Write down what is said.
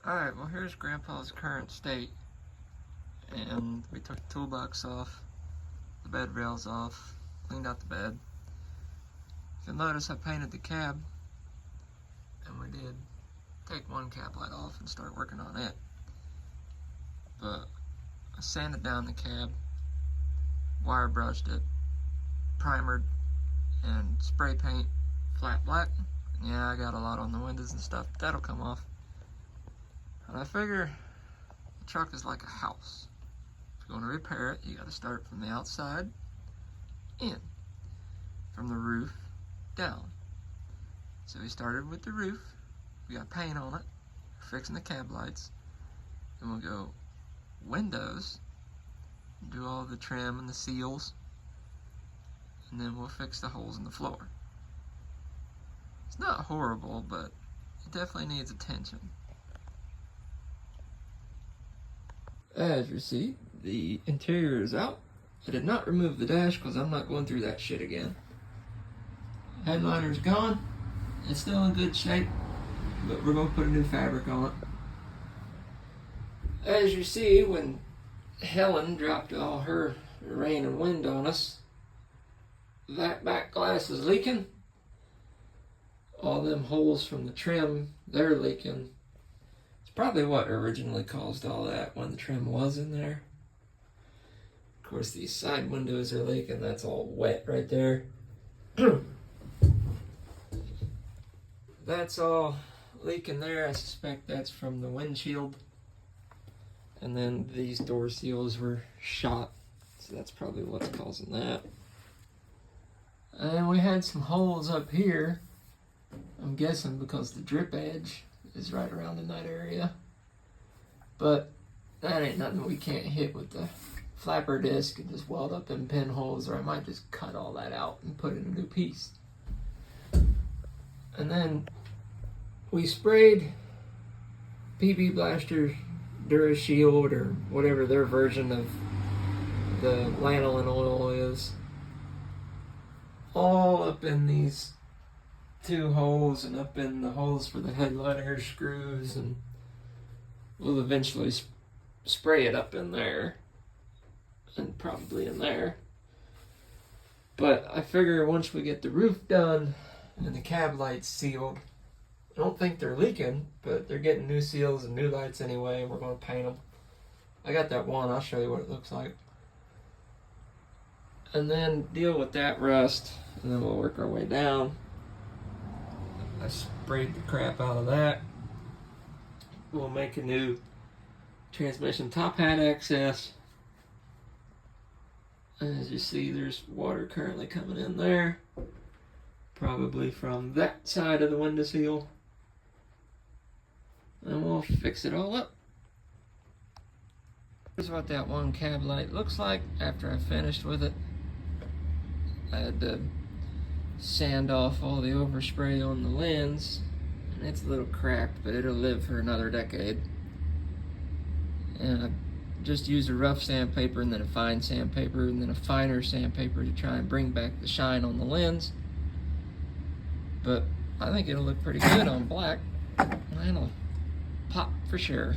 Alright, well here's Grandpa's current state. And we took the toolbox off, the bed rails off, cleaned out the bed. If you'll notice, I painted the cab, and we did take one cab light off and start working on it. But I sanded down the cab, wire brushed it, primered, and spray paint flat black. Yeah, I got a lot on the windows and stuff, but that'll come off. And I figure the truck is like a house. If you're going to repair it, you got to start from the outside in, from the roof down. So we started with the roof. We got paint on it. We're fixing the cab lights. Then we'll go windows, do all the trim and the seals, and then we'll fix the holes in the floor. It's not horrible, but it definitely needs attention. As you see, the interior is out. I did not remove the dash because I'm not going through that shit again. Headliner's gone. It's still in good shape, but we're going to put a new fabric on it. As you see, when Helen dropped all her rain and wind on us, that back glass is leaking. All them holes from the trim, they're leaking. It's probably what originally caused all that when the trim was in there. Of course, these side windows are leaking. That's all wet right there. That's all leaking there. I suspect that's from the windshield. And then these door seals were shot, so that's probably what's causing that. And we had some holes up here. I'm guessing because the drip edge is right around in that area. But that ain't nothing we can't hit with the flapper disc and just weld up them pinholes, or I might just cut all that out and put in a new piece. And then we sprayed PB Blaster DuraShield, or whatever their version of the lanolin oil is, all up in these two holes and up in the holes for the headliner screws, and we'll eventually spray it up in there and probably in there. But I figure once we get the roof done and the cab lights sealed, I don't think they're leaking, but they're getting new seals and new lights anyway, and we're going to paint them. I got that one. I'll show you what it looks like. And then deal with that rust, and then we'll work our way down. I sprayed the crap out of that. We'll make a new transmission top hat access. As you see, there's water currently coming in there, probably from that side of the window seal. And we'll fix it all up. Here's what that one cab light looks like after I finished with it. I had to sand off all the overspray on the lens, and it's a little cracked, but it'll live for another decade. And I just used a rough sandpaper, and then a fine sandpaper, and then a finer sandpaper to try and bring back the shine on the lens. But I think it'll look pretty good on black, and it'll pop for sure.